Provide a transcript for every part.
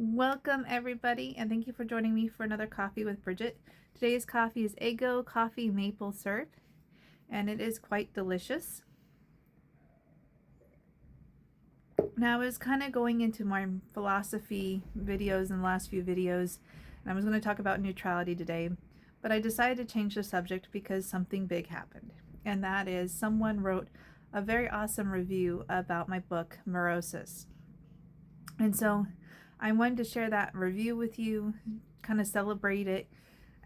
Welcome everybody, and thank you for joining me for another coffee with Bridget. Today's coffee is Eggo Coffee Maple Syrup, and it is quite delicious. Now, I was kind of going into my philosophy videos in the last few videos, and I was going to talk about neutrality today, but I decided to change the subject because something big happened, and that is someone wrote a very awesome review about my book, Merosis. And so I wanted to share that review with you, kind of celebrate it,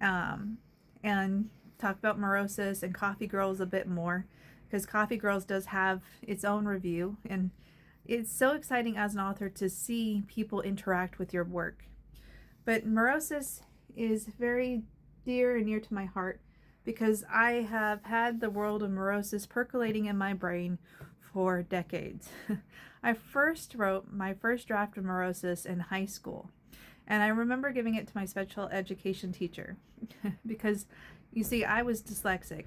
and talk about Merosis and Coffee Girls a bit more, because Coffee Girls does have its own review, and it's so exciting as an author to see people interact with your work. But Merosis is very dear and near to my heart because I have had the world of Merosis percolating in my brain for decades. I first wrote my first draft of Merosis in high school, and I remember giving it to my special education teacher because, you see, I was dyslexic.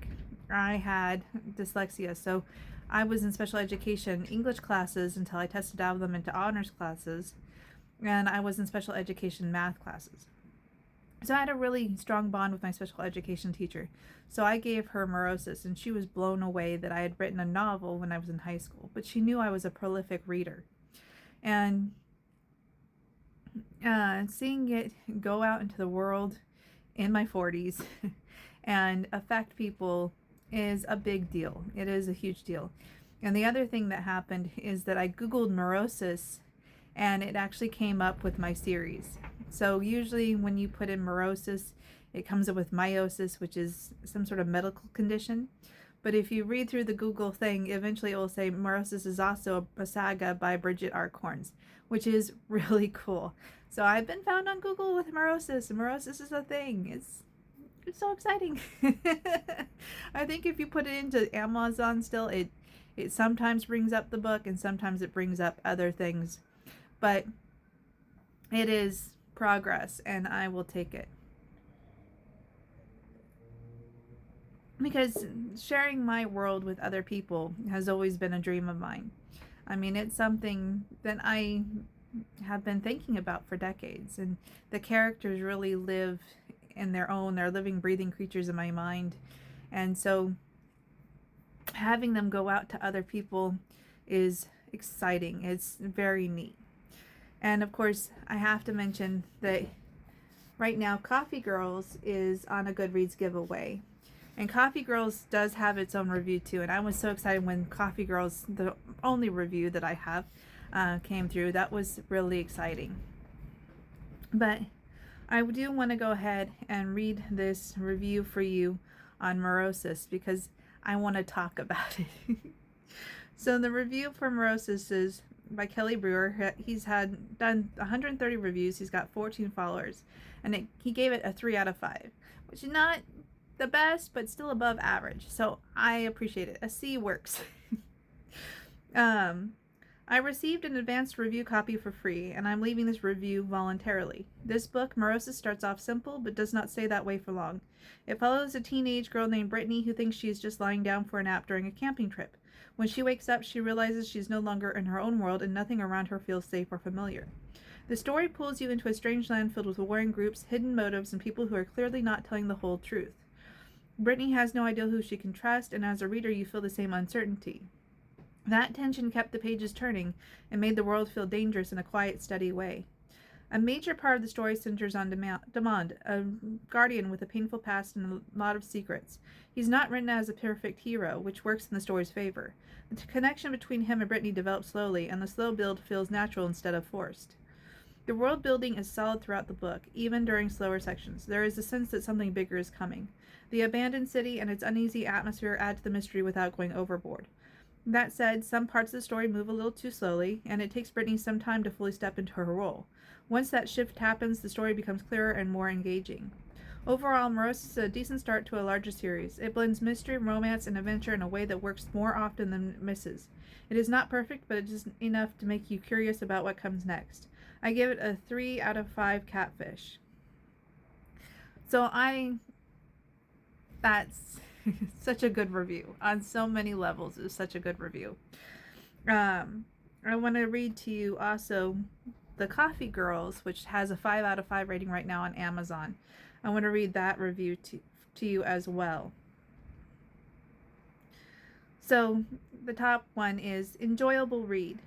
I had dyslexia, so I was in special education English classes until I tested out of them into honors classes, and I was in special education math classes. So I had a really strong bond with my special education teacher. So I gave her Merosis, and she was blown away that I had written a novel when I was in high school, but she knew I was a prolific reader. And seeing it go out into the world in my 40s and affect people is a big deal. It is a huge deal. And the other thing that happened is that I Googled Merosis, and it actually came up with my series. So usually when you put in Merosis, it comes up with meiosis, which is some sort of medical condition. But if you read through the Google thing, eventually it will say Merosis is also a saga by Bridget, which is really cool. So I've been found on Google with Merosis, and Merosis is a thing. It's so exciting. I think if you put it into Amazon still, it sometimes brings up the book and sometimes it brings up other things. But it is progress, and I will take it. Because sharing my world with other people has always been a dream of mine. I mean, it's something that I have been thinking about for decades, and the characters really live in their own, they're living, breathing creatures in my mind. And so having them go out to other people is exciting. It's very neat. And of course, I have to mention that right now Coffee Girls is on a Goodreads giveaway. And Coffee Girls does have its own review too. And I was so excited when Coffee Girls, the only review that I have, came through. That was really exciting. But I do want to go ahead and read this review for you on Merosis because I want to talk about it. So the review for Merosis is by Kelly Brewer. He's done 130 reviews. He's got 14 followers, and he gave it a 3 out of 5, which is not the best, but still above average. So I appreciate it. A C works. I received an advanced review copy for free, and I'm leaving this review voluntarily. This book, Merosis, starts off simple, but does not stay that way for long. It follows a teenage girl named Brittany who thinks she is just lying down for a nap during a camping trip. When she wakes up, she realizes she's no longer in her own world, and nothing around her feels safe or familiar. The story pulls you into a strange land filled with warring groups, hidden motives, and people who are clearly not telling the whole truth. Brittany has no idea who she can trust, and as a reader, you feel the same uncertainty. That tension kept the pages turning and made the world feel dangerous in a quiet, steady way. A major part of the story centers on Demond, a guardian with a painful past and a lot of secrets. He's not written as a perfect hero, which works in the story's favor. The connection between him and Brittany develops slowly, and the slow build feels natural instead of forced. The world building is solid throughout the book, even during slower sections. There is a sense that something bigger is coming. The abandoned city and its uneasy atmosphere add to the mystery without going overboard. That said, some parts of the story move a little too slowly, and it takes Brittany some time to fully step into her role. Once that shift happens, the story becomes clearer and more engaging. Overall, Merosis is a decent start to a larger series. It blends mystery, romance, and adventure in a way that works more often than it misses. It is not perfect, but it is enough to make you curious about what comes next. I give it a 3 out of 5 catfish. So that's such a good review. On so many levels, it was such a good review. I want to read to you also The Coffee Girls, which has a 5 out of 5 rating right now on Amazon. I want to read that review to you as well. So the top one is Enjoyable Read,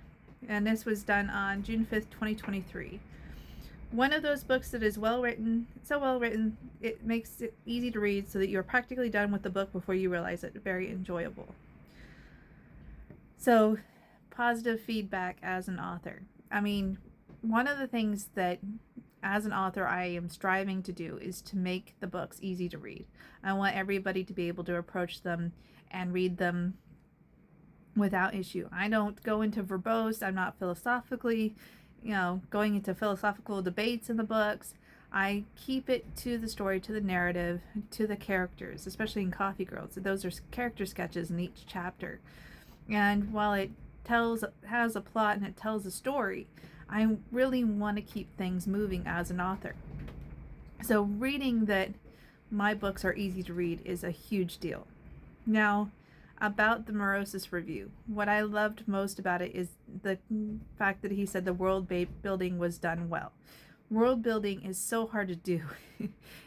and this was done on June 5th, 2023. One of those books that is well written, so well written, it makes it easy to read so that you're practically done with the book before you realize it. Very enjoyable. So, positive feedback as an author. I mean, one of the things that as an author I am striving to do is to make the books easy to read. I want everybody to be able to approach them and read them without issue. I don't go into verbose. I'm not philosophically going into philosophical debates in the books. I keep it to the story, to the narrative, to the characters, especially in Coffee Girls. Those are character sketches in each chapter. And while it has a plot and it tells a story, I really want to keep things moving as an author. So reading that my books are easy to read is a huge deal. Now, about the Merosis review, what I loved most about it is the fact that he said the world building was done well. World building is so hard to do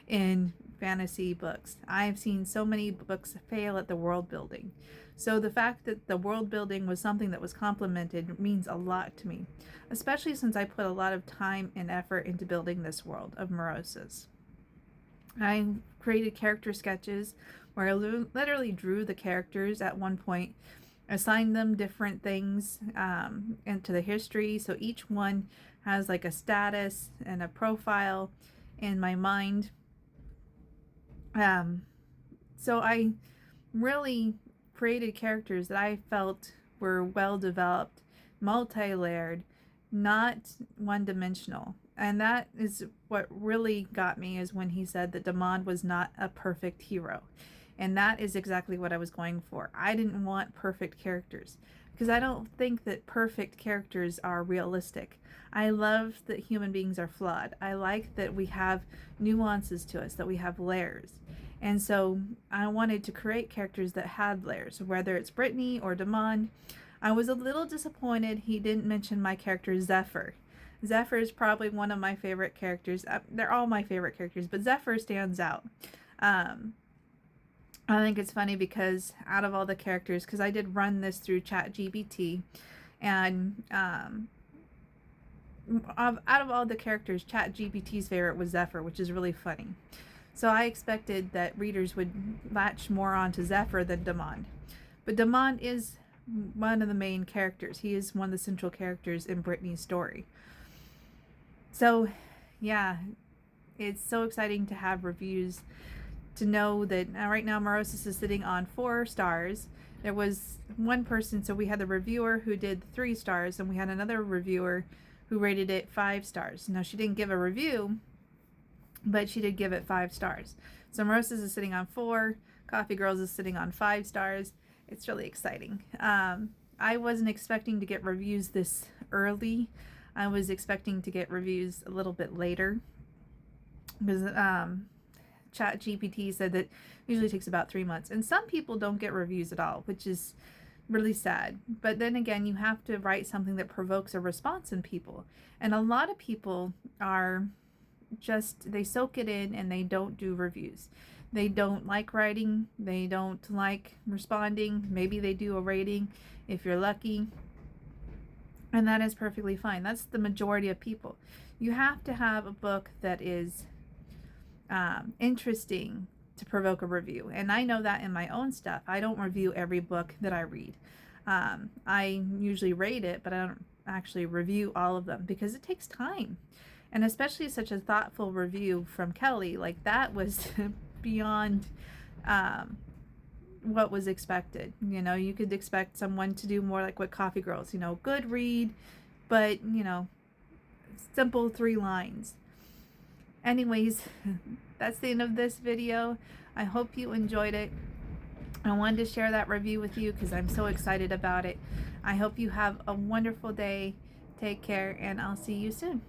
in fantasy books. I've seen so many books fail at the world building. So the fact that the world building was something that was complimented means a lot to me, especially since I put a lot of time and effort into building this world of Merosis. I created character sketches where I literally drew the characters at one point, assigned them different things into the history. So each one has like a status and a profile in my mind. So I really created characters that I felt were well developed, multi-layered, not one-dimensional. And that is what really got me, is when he said that Demond was not a perfect hero. And that is exactly what I was going for. I didn't want perfect characters because I don't think that perfect characters are realistic. I love that human beings are flawed. I like that we have nuances to us, that we have layers. And so I wanted to create characters that had layers, whether it's Brittany or Demond. I was a little disappointed he didn't mention my character Zephyr. Zephyr is probably one of my favorite characters. They're all my favorite characters, but Zephyr stands out. I think it's funny because out of all the characters, because I did run this through ChatGPT, and out of all the characters, ChatGPT's favorite was Zephyr, which is really funny. So I expected that readers would latch more onto Zephyr than Demond. But Demond is one of the main characters. He is one of the central characters in Brittany's story. So, yeah, it's so exciting to have reviews, to know that right now Merosis is sitting on 4 stars. There was one person, so we had the reviewer who did 3 stars, and we had another reviewer who rated it 5 stars. Now, she didn't give a review, but she did give it 5 stars. So Merosis is sitting on 4, Coffee Girls is sitting on 5 stars. It's really exciting. I wasn't expecting to get reviews this early. I was expecting to get reviews a little bit later, because ChatGPT said that usually takes about 3 months, and some people don't get reviews at all, which is really sad. But then again, you have to write something that provokes a response in people, and a lot of people are just, they soak it in and they don't do reviews. They don't like writing, they don't like responding. Maybe they do a rating if you're lucky, and that is perfectly fine. That's the majority of people. You have to have a book that is interesting to provoke a review, and I know that in my own stuff. I don't review every book that I read. I usually rate it, but I don't actually review all of them because it takes time, and especially such a thoughtful review from Kelly, like that was beyond what was expected. You could expect someone to do more like what Coffee Girls, good read, but simple 3 lines. Anyways, that's the end of this video. I hope you enjoyed it. I wanted to share that review with you because I'm so excited about it. I hope you have a wonderful day. Take care, and I'll see you soon.